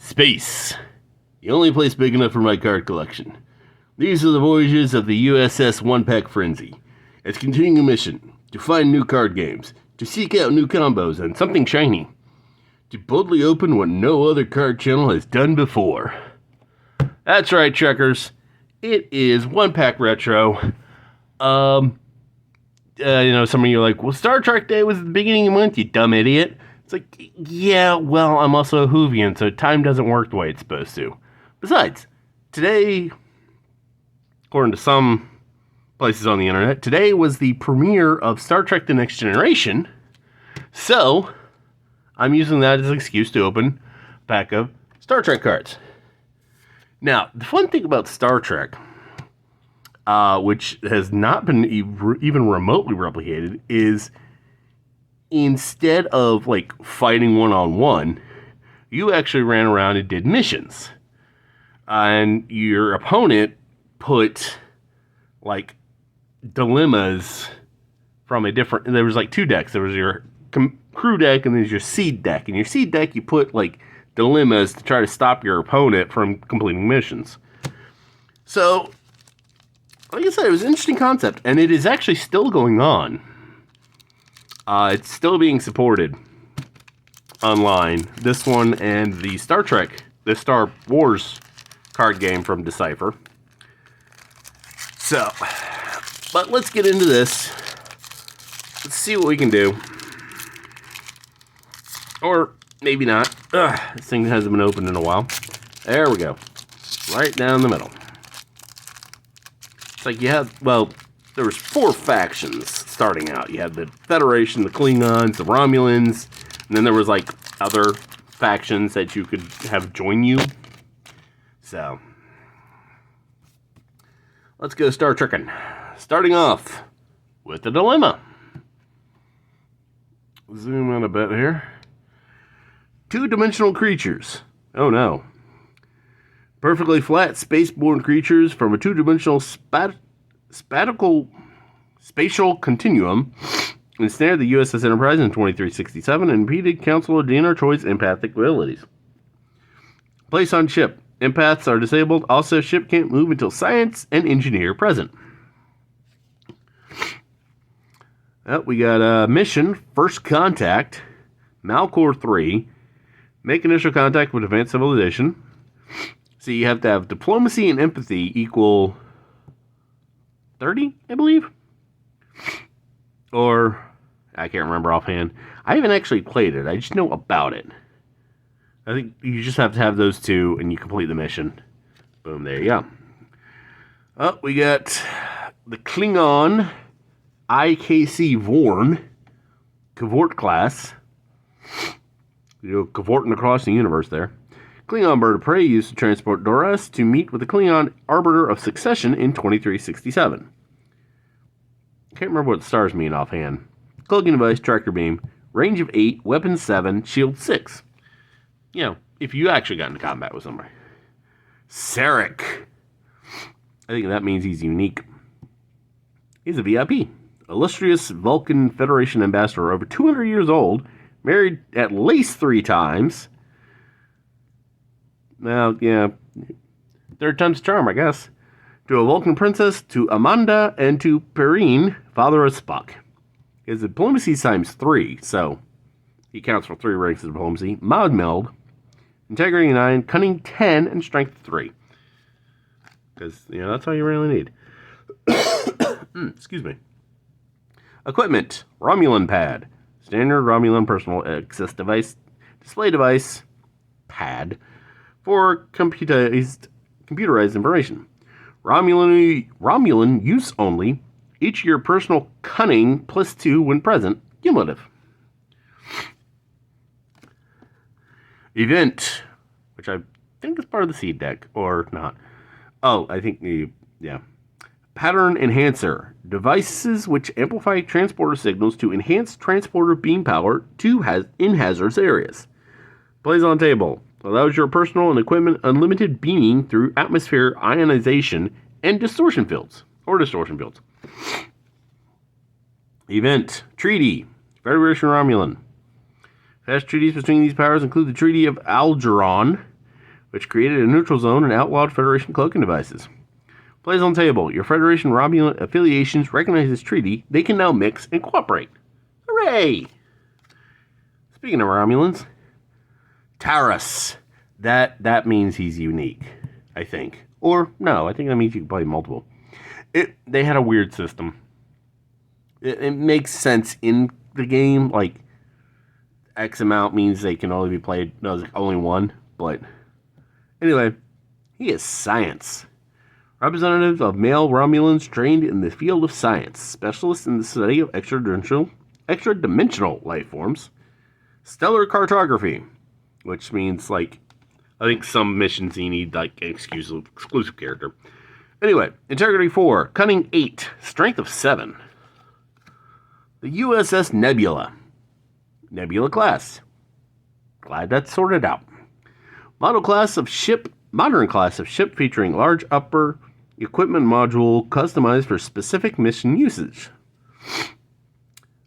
Space. The only place big enough for my card collection. These are the voyages of the USS One Pack Frenzy. It's continuing a mission to find new card games, to seek out new combos and something shiny, to boldly open what no other card channel has done before. That's right, Trekkers. It is One Pack Retro. Some of you are like, well, Star Trek Day was at the beginning of the month, you dumb idiot. It's like, yeah, well, I'm also a Whovian, so time doesn't work the way it's supposed to. Besides, today, according to some places on the internet, today was the premiere of Star Trek The Next Generation. So, I'm using that as an excuse to open a pack of Star Trek cards. Now, the fun thing about Star Trek, which has not been even remotely replicated, is instead of like fighting one-on-one, you actually ran around and did missions. And your opponent put like dilemmas from a different, there was like two decks. There was your crew deck and there's your seed deck. In your seed deck, you put like dilemmas to try to stop your opponent from completing missions. So, like I said, it was an interesting concept, and it is actually still going on. It's still being supported online. This one and the Star Wars card game from Decipher. So, but let's get into this. Let's see what we can do. Or maybe not. This thing hasn't been opened in a while. There we go. Right down the middle. It's like you had, well, there was 4 factions starting out. You had the Federation, the Klingons, the Romulans, and then there was like other factions that you could have join you. So, let's go Star Trekking. Starting off with the dilemma. Zoom out a bit here. 2-dimensional creatures. Oh no. Perfectly flat spaceborne creatures from a 2-dimensional spatial continuum ensnared the USS Enterprise in 2367 and impeded Counselor Deanna Troi's empathic abilities. Place on ship. Empaths are disabled. Also, ship can't move until science and engineer present. We got a mission, First Contact, Malcor 3. Make initial contact with advanced civilization. So you have to have diplomacy and empathy equal 30, I believe? Or, I can't remember offhand. I haven't actually played it. I just know about it. I think you just have to have those two and you complete the mission. Boom, there you go. We got the Klingon IKC Vorn Cavort class. Cavorting across the universe there. Klingon bird of prey used to transport Doras to meet with the Klingon Arbiter of Succession in 2367. Can't remember what the stars mean offhand. Cloaking device, tractor beam, range of 8, weapon 7, shield 6. You know, if you actually got into combat with somebody. Sarek. I think that means he's unique. He's a VIP. Illustrious Vulcan Federation ambassador, over 200 years old, married at least 3 times. Well, yeah, 3rd time's a charm, I guess. To a Vulcan princess, to Amanda, and to Perrine, father of Spock. His diplomacy times 3, so he counts for 3 ranks of diplomacy. Mild meld, integrity 9, cunning 10, and strength 3. Because, that's all you really need. Excuse me. Equipment, Romulan pad. Standard Romulan personal access device, display device, pad, for computerized information. Romulan use only. Each of your personal cunning +2 when present. Cumulative. Event, which I think is part of the seed deck, or not. Oh, I think Pattern enhancer. Devices which amplify transporter signals to enhance transporter beam power in hazardous areas. Plays on table. Allows your personal and equipment unlimited beaming through atmosphere ionization and distortion fields. Event. Treaty. Federation Romulan. Past treaties between these powers include the Treaty of Algeron, which created a neutral zone and outlawed Federation cloaking devices. Plays on table. Your Federation Romulan affiliations recognize this treaty. They can now mix and cooperate. Hooray! Speaking of Romulans, Taurus. That means he's unique, I think. Or, no, I think that means you can play multiple. They had a weird system. It makes sense in the game, like, X amount means they can only be played, no, it's only one, but anyway, he is science. Representative of male Romulans trained in the field of science, specialist in the study of extra-dimensional life forms, stellar cartography, which means, like, I think some missions you need, like, an exclusive character. Anyway, integrity 4, cunning 8, strength of 7. The USS Nebula. Nebula class. Glad that's sorted out. Modern class of ship featuring large upper equipment module customized for specific mission usage.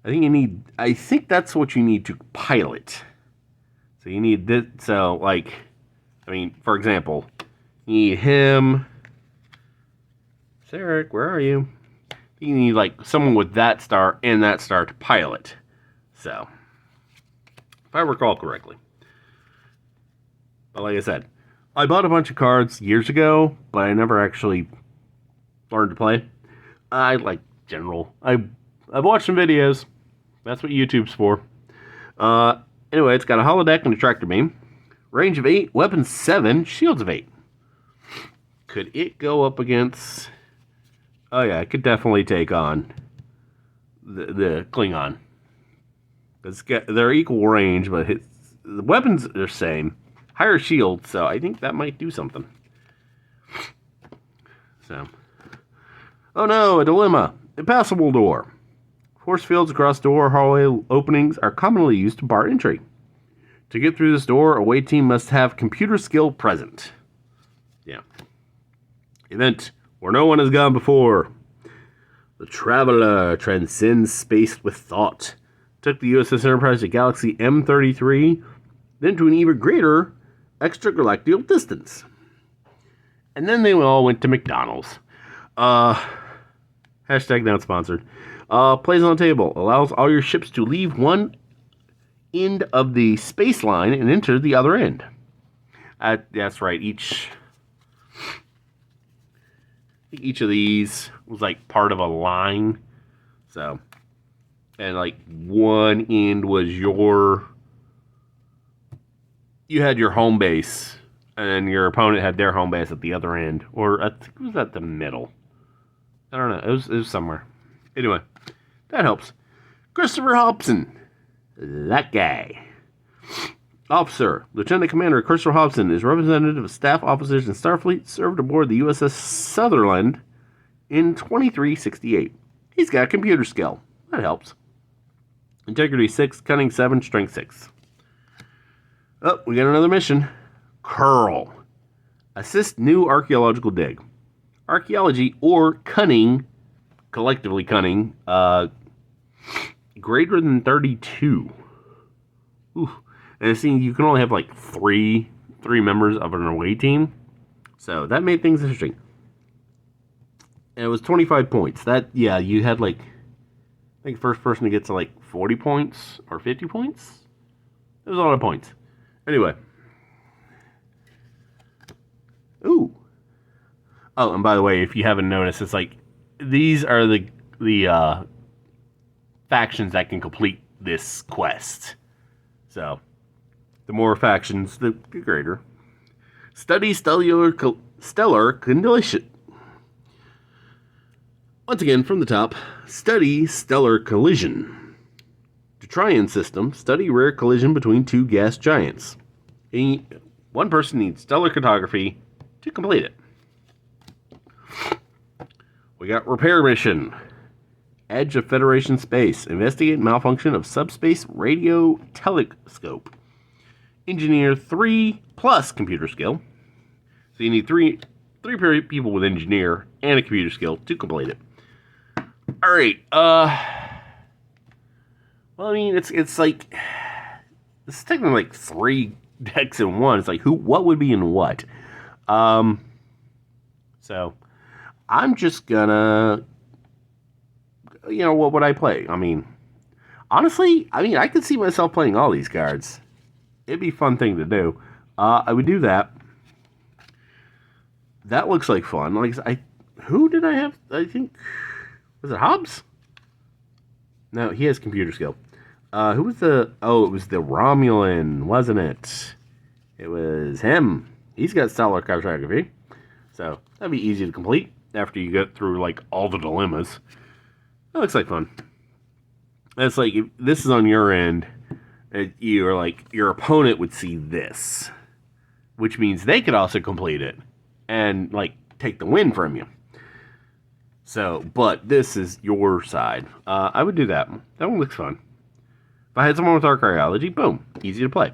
I think that's what you need to pilot. So you need this, so like, for example, you need him. Sarek, where are you? You need like someone with that star and that star to pilot. So, if I recall correctly. But like I said, I bought a bunch of cards years ago, but I never actually learned to play. I like general. I've watched some videos. That's what YouTube's for. Anyway, it's got a holodeck and a tractor beam. Range of 8, weapons 7, shields of 8. Could it go up against... Oh yeah, it could definitely take on the Klingon. They're equal range, but the weapons are the same. Higher shield, so I think that might do something. So... Oh no, a dilemma. Impassable door. Force fields across door hallway openings are commonly used to bar entry. To get through this door, away team must have computer skill present. Yeah. Event where no one has gone before. The Traveler transcends space with thought. Took the USS Enterprise to Galaxy M33, then to an even greater extragalactic distance. And then they all went to McDonald's. Hashtag not sponsored. Plays on the table. Allows all your ships to leave one end of the space line and enter the other end. That's right. Each of these was like part of a line. So, and like one end was you had your home base, and then your opponent had their home base at the other end, or I think it was at the middle. I don't know. It was somewhere. Anyway, that helps. Christopher Hobson. That guy. Officer. Lieutenant Commander Christopher Hobson is representative of staff officers in Starfleet, served aboard the USS Sutherland in 2368. He's got computer skill. That helps. Integrity 6, Cunning 7, Strength 6. Oh, we got another mission. Curl. Assist new archaeological dig. Archaeology or cunning, collectively cunning, greater than 32. Ooh. And it seems you can only have like three members of an away team. So that made things interesting. And it was 25 points. You had like, I think first person to get to like 40 points or 50 points. It was a lot of points. Anyway. Ooh. Oh, and by the way, if you haven't noticed, it's like these are the factions that can complete this quest. So, the more factions, the greater. Study stellar collision. Once again, from the top, study stellar collision. To Trian system, study rare collision between two gas giants. One person needs stellar cartography to complete it. We got repair mission. Edge of Federation space. Investigate malfunction of subspace radio telescope. Engineer 3 plus computer skill. So you need three people with engineer and a computer skill to complete it. All right. Well, I mean, it's like it's technically like 3 decks in one. It's like, what would be in what? So I'm just gonna, what would I play? I mean, honestly, I could see myself playing all these cards. It'd be a fun thing to do. I would do that. That looks like fun. Who did I have? I think, was it Hobbs? No, he has computer skill. Who was it was the Romulan, wasn't it? It was him. He's got stellar cartography. So, that'd be easy to complete after you get through, all the dilemmas. That looks like fun. It's like, if this is on your end, you're your opponent would see this. Which means they could also complete it. And, take the win from you. So, but this is your side. I would do that. That one looks fun. If I had someone with archaeology, boom, easy to play.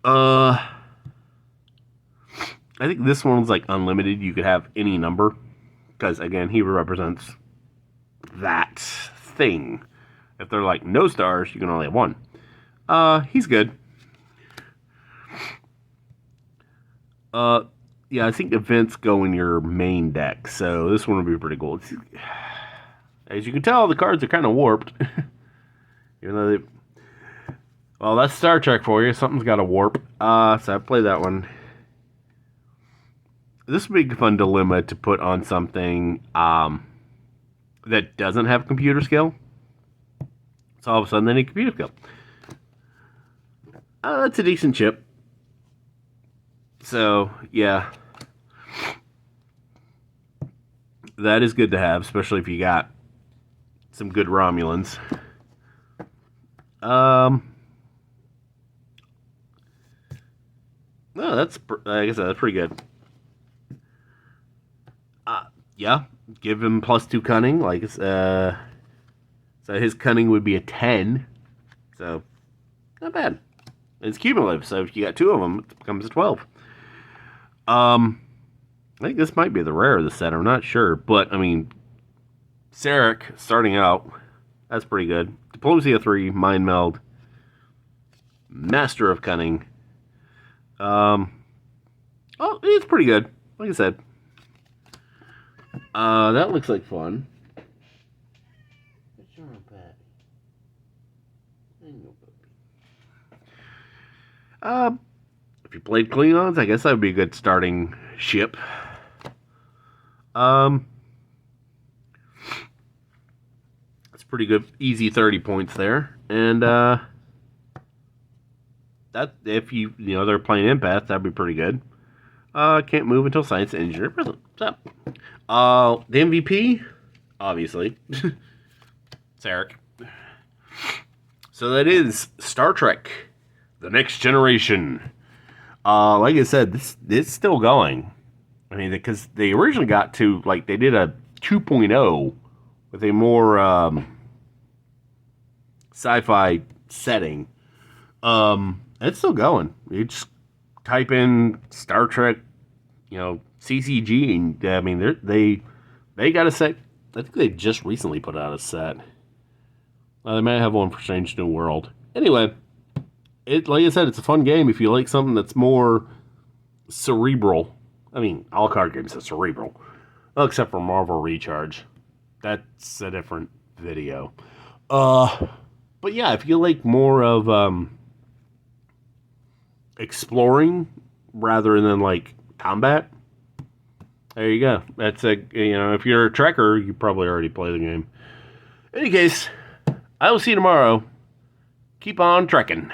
I think this one's unlimited. You could have any number. Because, again, he represents that thing. If they're no stars, you can only have one. He's good. Yeah, I think events go in your main deck. So this one would be pretty cool. As you can tell, the cards are kind of warped. Even though well, that's Star Trek for you. Something's got a warp. So I play that one. This would be a fun dilemma to put on something that doesn't have computer skill. So all of a sudden they need computer skill. It's a decent chip. So, yeah. That is good to have, especially if you got some good Romulans. No, that's, like I said, that's pretty good. Yeah, give him +2 cunning. So his cunning would be a 10. So, not bad. It's cumulative, so if you got 2 of them, it becomes a 12. I think this might be the rare of the set. I'm not sure, but Sarek starting out, that's pretty good. Diplomacy of 3, Mind Meld, Master of Cunning. It's pretty good. Like I said, that looks like fun. What's wrong, Pat? If you played Klingons, I guess that would be a good starting ship. It's pretty good, easy 30 points there. And that if they're playing Empath, that'd be pretty good. Can't move until Science Engineer present. So, the MVP, obviously, Sarek. So that is Star Trek: The Next Generation. Like I said, it's still going. Because they originally got to, they did a 2.0 with a more sci-fi setting. It's still going. You just type in Star Trek, CCG, and they got a set. I think they just recently put out a set. They might have one for Strange New World. Anyway, like I said, it's a fun game if you like something that's more cerebral. All card games are cerebral. Well, except for Marvel Recharge. That's a different video. But yeah, if you like more of exploring rather than combat, there you go. That's if you're a Trekker, you probably already play the game. In any case, I will see you tomorrow. Keep on trekking.